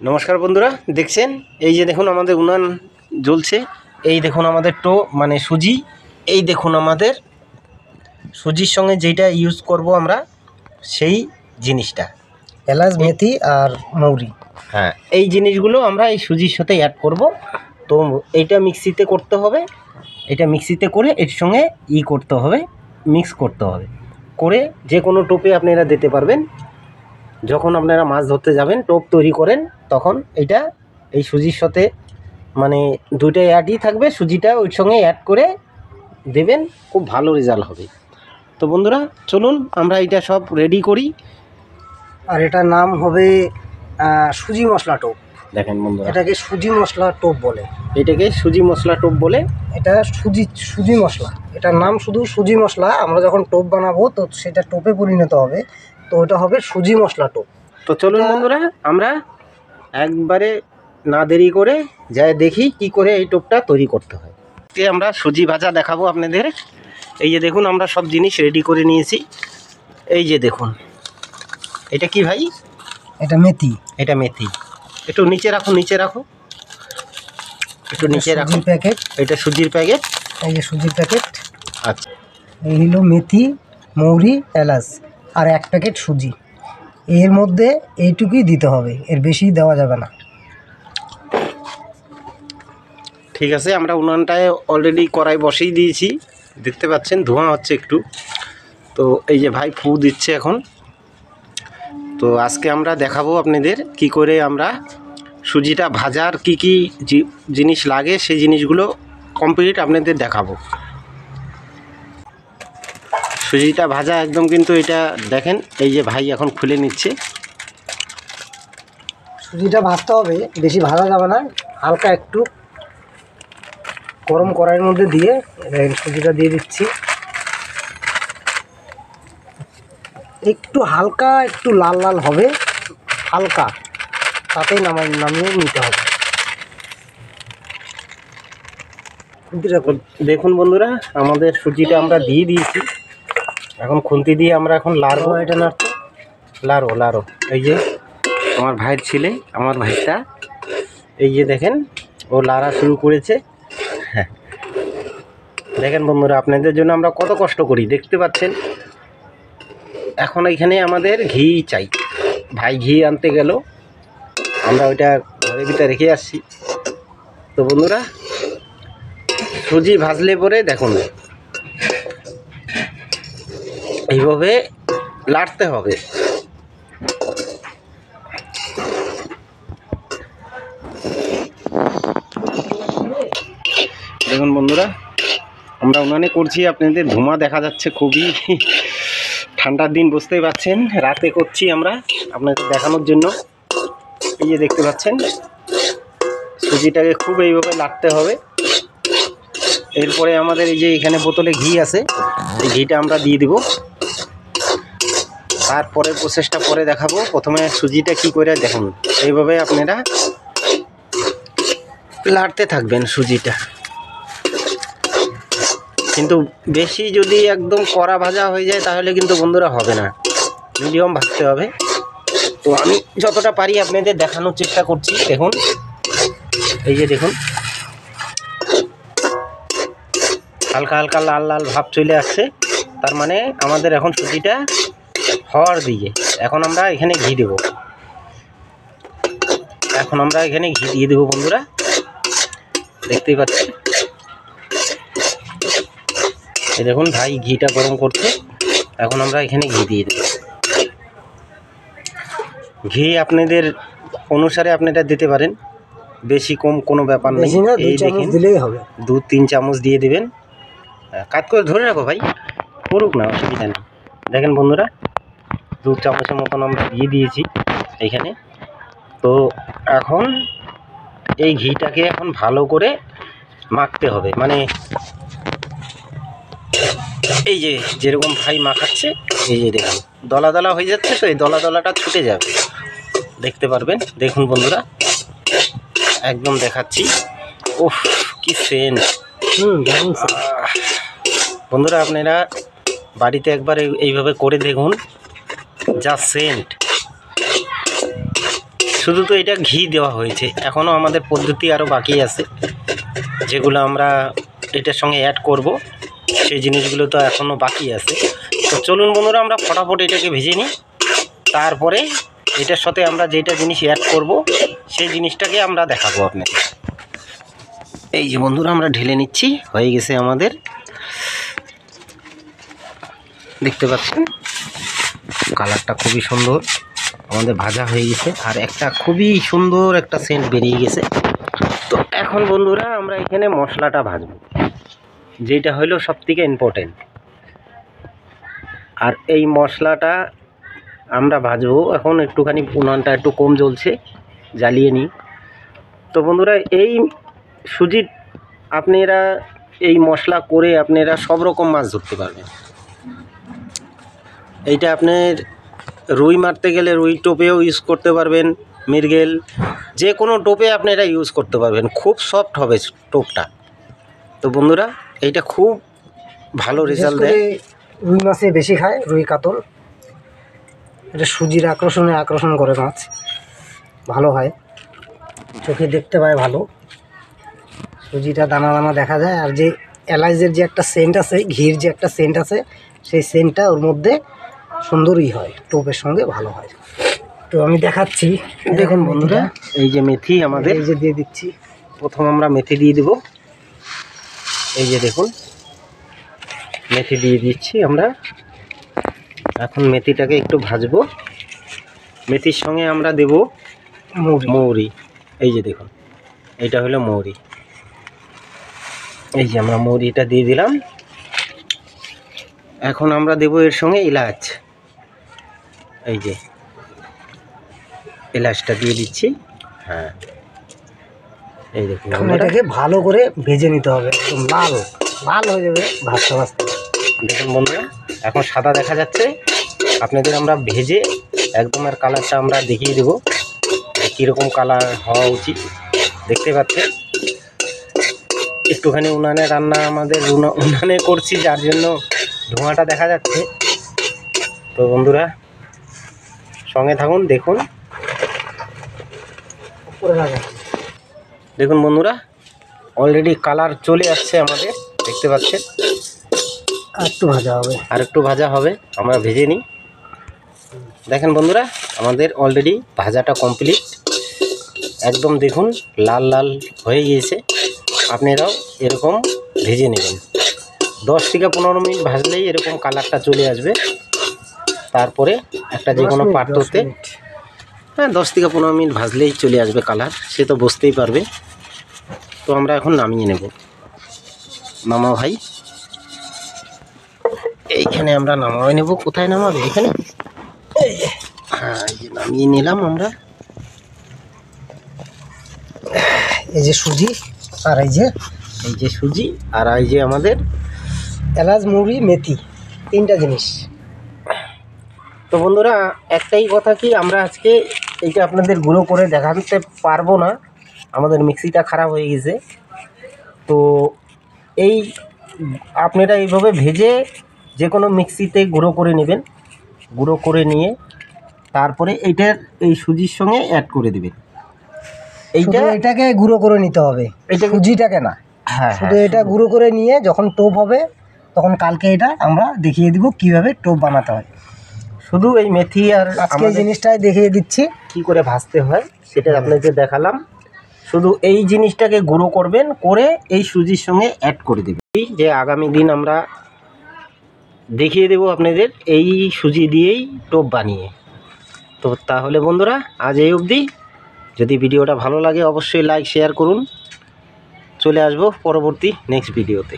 নমস্কার বন্ধুরা, দেখছেন এই যে দেখুন আমাদের উনান জ্বলছে। এই দেখুন আমাদের মানে সুজি। এই দেখুন আমাদের সুজির সঙ্গে যেটা ইউজ করব আমরা সেই জিনিসটা এলাচ, মেথি আর মৌরি। হ্যাঁ, এই জিনিসগুলো আমরা এই সুজির সাথে অ্যাড করব। তো এইটা মিক্সিতে করতে হবে। এটা মিক্সিতে করে এর সঙ্গে করতে হবে, মিক্স করতে হবে। করে যে কোনো টোপে আপনারা দিতে পারবেন। যখন আপনারা মাছ ধরতে যাবেন, টোপ তৈরি করেন, তখন এটা এই সুজির সাথে মানে দুইটাই অ্যাডই থাকবে, সুজিটা ওই সঙ্গে অ্যাড করে দেবেন, খুব ভালো রেজাল্ট হবে। তো বন্ধুরা চলুন আমরা এটা সব রেডি করি। আর এটার নাম হবে সুজি মশলা টোপ। দেখেন বন্ধুরা, এটাকে সুজি মশলা টোপ বলে। এটাকে সুজি মশলা টোপ বলে। এটা সুজি মশলা, এটার নাম শুধু সুজি মশলা। আমরা যখন টোপ বানাবো তো সেটা টোপে পরিণত হবে, তো ওটা হবে সুজি মশলা টোপ। তো চলুন বন্ধুরা আমরা একবারে না দেরি করে যাই দেখি কি করে এই টোপটা তৈরি করতে হয়। আমরা সুজি ভাজা দেখাবো আপনাদের। এই যে দেখুন আমরা সব জিনিস রেডি করে নিয়েছি। এই যে দেখুন, এটা কি ভাই? এটা মেথি। এটা মেথি। একটু নিচে রাখো, নিচে রাখো, একটু নিচে রাখো। প্যাকেট। এটা সুজির প্যাকেট। এই যে সুজির প্যাকেট। আচ্ছা, এই হলো মেথি, মৌরি, এলাচ আর 1 প্যাকেট সুজি। এর মধ্যে এইটুকুই দিতে হবে, এর বেশি দেওয়া যাবে না। ঠিক আছে, আমরা উনানটায় অলরেডি কড়াই বসেই দিয়েছি, দেখতে পাচ্ছেন ধোঁয়া হচ্ছে একটু। তো এই যে ভাই ফু দিচ্ছে এখন। তো আজকে আমরা দেখাবো আপনাদের কি করে আমরা সুজিটা ভাজার কি কি জিনিস লাগে, সেই জিনিসগুলো কমপ্লিট আপনাদের দেখাবো। সুজিটা ভাজা একদম, কিন্তু এটা দেখেন এই যে ভাই এখন খুলে নিচ্ছে। সুজিটা ভাজতে হবে, বেশি ভাজা যাবে না, হালকা একটু গরম কড়াইয়ের মধ্যে দিয়ে সুজিটা দিয়ে দিচ্ছি। একটু হালকা একটু লাল লাল হবে, হালকা, তাতেই নামিয়ে নিতে হবে। দেখুন বন্ধুরা, আমাদের সুজিটা আমরা দিয়ে দিয়েছি। এখন খুন্তি দিয়ে আমরা এখন লাড়বো। এটা নাড়তে লাড়ো। এই যে আমার ভাইয়ের ছেলে, আমার ভাইটা, এই যে দেখেন ও লাড়া শুরু করেছে। হ্যাঁ, দেখেন বন্ধুরা, আপনাদের জন্য আমরা কত কষ্ট করি, দেখতে পাচ্ছেন। এখন এখানে আমাদের ঘি চাই। ভাই ঘি আনতে গেল, আমরা ওইটা ঘরের ভিতরে রেখে আসছি। তো বন্ধুরা সুজি ভাজলে পরে দেখুন এইভাবে লাড়তে হবে। দেখুন বন্ধুরা, আমরা উনানে করছি, আপনাদের ধোঁয়া দেখা যাচ্ছে খুবই। ঠান্ডার দিন, বুঝতেই পারছেন, রাতে করছি আমরা আপনাদের দেখানোর জন্য। এই যে দেখতে পাচ্ছেন সুজিটাকে খুব এইভাবে লাড়তে হবে। এরপরে আমাদের এই যে এখানে বোতলে ঘি আছে, এই ঘিটা আমরা দিয়ে দিব। তারপরে প্রসেসটা পরে দেখাবো। প্রথমে সুজিটা কি করে দেখুন, এইভাবে আপনারা লাড়তে থাকবেন সুজিটা। কিন্তু বেশি যদি একদম কড়া ভাজা হয়ে যায় তাহলে কিন্তু বন্ধুরা হবে না, মিডিয়াম ভাজতে হবে। তো আমি যতটা পারি আপনাদের দেখানোর চেষ্টা করছি। দেখুন এই যে দেখুন হালকা হালকা লাল লাল ভাব চলে আসছে, তার মানে আমাদের এখন সুজিটা হওয়ার দিকে। এখন আমরা এখানে ঘি দেব। এখন আমরা এখানে ঘি দিয়ে দেবো বন্ধুরা, দেখতেই পাচ্ছেন। এই দেখুন ভাই ঘিটা গরম করছে, এখন আমরা এখানে ঘি দিয়ে দেব। ঘি আপনাদের অনুসারে আপনারা দিতে পারেন, বেশি কম কোনো ব্যাপার নেই। এই দেখেন দিলেই হবে, 2-3 চামচ দিয়ে দেবেন। কাট করে ধরে রাখো ভাই, করুক না, অসুবিধা নেই। দেখেন বন্ধুরা 2 চামচের মতন আমরা দিয়ে দিয়েছি এইখানে। তো এখন এই ঘিটাকে এখন ভালো করে মাখতে হবে, মানে এই যে যেরকম ভাই মাখাচ্ছে, এই যে দেখুন দলা দলা হয়ে যাচ্ছে। তো এই দলা দলাটা ছুটে যাবে, দেখতে পারবেন। দেখুন বন্ধুরা একদম দেখাচ্ছি। ওহ কি সেন্ট! বন্ধুরা আপনারা বাড়িতে একবার এইভাবে করে দেখুন, যা সেন্ট। শুধু তো এটা ঘি দেওয়া হয়েছে, এখনও আমাদের পদ্ধতি আরও বাকি আছে, যেগুলো আমরা এটার সঙ্গে অ্যাড করব, সেই জিনিসগুলো তো এখনও বাকি আছে। তো চলুন বন্ধুরা, আমরা ফটাফট এটাকে ভেজে নিই, তারপরে এটার সাথে আমরা যেটা জিনিস অ্যাড করব সেই জিনিসটাকে আমরা দেখাবো আপনাকে। এই যে বন্ধুরা, আমরা ঢেলে নিচ্ছি, হয়ে গেছে আমাদের, দেখতে পাচ্ছেন কালারটা খুবই সুন্দর, আমাদের ভাজা হয়ে গেছে, আর একটা খুবই সুন্দর একটা সেন্ট বেরিয়ে গেছে। তো এখন বন্ধুরা আমরা এখানে মশলাটা ভাজবো, যেটা হলো সবথেকে ইম্পর্টেন্ট। আর এই মশলাটা আমরা ভাজবো এখন, একটুখানি উনানটা একটু কম জ্বলছে, জ্বালিয়ে নিই। তো বন্ধুরা, এই সুজির আপনারা এই মশলা করে আপনারা সব রকম মাছ ধরতে পারবেন। এইটা আপনার রুই মারতে গেলে রুই টোপেও ইউজ করতে পারবেন, মৃগেল, যে কোনো টোপে আপনারা ইউজ করতে পারবেন, খুব সফট হবে টোপটা। তো বন্ধুরা, এইটা খুব ভালো রেজাল্ট দেয়। রুই মাছে বেশি খায়, রুই কাতল, এটা সুজির আকর্ষণ করে মাছ, ভালো হয়, চোখে দেখতে পায় ভালো, সুজিটা দানা দানা দেখা যায়। আর যে এলাচের যে একটা সেন্ট আছে, ঘির যে একটা সেন্ট আছে, সেই সেন্টটা ওর মধ্যে সুন্দরই হয়, টোপের সঙ্গে ভালো হয়। তো আমি দেখাচ্ছি, দেখুন বন্ধুরা, এই যে মেথি আমাদের, এই যে দিয়ে দিচ্ছি, প্রথম আমরা মেথি দিয়ে দেব। এই যে দেখুন, মেথি দিয়ে দিচ্ছি আমরা। এখন মেথিটাকে একটু ভাজবো, মেথির সঙ্গে আমরা দেব মৌরি। এই যে দেখুন, এইটা হলো মৌরি, এই যে আমরা মৌরিটা দিয়ে দিলাম। এখন আমরা দেব এর সঙ্গে এলাচ, এই যে এলাচটা দিয়ে দিচ্ছি। হ্যাঁ, এই দেখুন, এটাকে ভালো করে ভেজে নিতে হবে, একদম লাল লাল হয়ে যাবে ভাজতে ভাজতে। দেখুন বন্ধুরা, এখন সাদা দেখা যাচ্ছে, আপনাদের আমরা ভেজে একদম আর কালারটা আমরা দেখিয়ে দেবো কীরকম কালার হওয়া উচিত। দেখতে পাচ্ছেন একটুখানি উনানে রান্না, আমাদের উনানে করছি, যার জন্য ধোঁয়াটা দেখা যাচ্ছে। তো বন্ধুরা সঙ্গে থাকুন, দেখুন। দেখুন বন্ধুরা, অলরেডি কালার চলে আসছে আমাদের, দেখতে পাচ্ছেন। আর একটু ভাজা হবে, আর একটু ভাজা হবে, আমরা ভেজে নিই। দেখেন বন্ধুরা, আমাদের অলরেডি ভাজাটা কমপ্লিট, একদম দেখুন লাল লাল হয়ে গিয়েছে। আপনারাও এরকম ভেজে নেবেন, 10 থেকে 15 মিনিট ভাজলেই এরকম কালারটা চলে আসবে। তারপরে একটা যে কোনো পাত্রতে, হ্যাঁ 10 থেকে 15 মিনিট ভাজলেই চলে আসবে কালার, সে তো বুঝতেই পারবে। তো আমরা এখন নামিয়ে নেব। নামাও ভাই, এইখানে আমরা নামাই নেব। কোথায় নামাবে? এখানে। হ্যাঁ, এই যে নামিয়ে নিলাম আমরা। এই যে সুজি, আর এই যে সুজি, আর এই যে আমাদের এলাচ, মৌরি, মেথি, 3টা জিনিস। তো বন্ধুরা, একটাই কথা কি, আমরা আজকে এইটা আপনাদের গুঁড়ো করে দেখাতে পারবো না, আমাদের মিক্সিটা খারাপ হয়ে গেছে। তো এই আপনারা এইভাবে ভেজে যে কোনো মিক্সিতে গুঁড়ো করে নেবেন, গুঁড়ো করে নিয়ে তারপরে এইটার এই সুজির সঙ্গে অ্যাড করে দেবেন। এটাকে গুঁড়ো করে নিতে হবে, এটা সুজিটাকে না। হ্যাঁ, শুধু এটা গুঁড়ো করে নিয়ে যখন টোপ হবে, তখন কালকে এটা আমরা দেখিয়ে দিব কিভাবে টোপ বানাতে হয়। শুধু এই মেথি আর আজকে এই জিনিসটাই দেখিয়ে দিচ্ছি কি করে ভাজতে হয়, সেটা আপনাদের দেখালাম। শুধু এই জিনিসটাকে গুঁড়ো করবেন, করে এই সুজির সঙ্গে অ্যাড করে দেবেন। এই যে আগামী দিন আমরা দেখিয়ে দেব আপনাদের এই সুজি দিয়েই টোপ বানিয়ে। তো তাহলে বন্ধুরা, আজ এই অবধি। যদি ভিডিওটা ভালো লাগে অবশ্যই লাইক শেয়ার করুন। চলে আসবো পরবর্তী নেক্সট ভিডিওতে।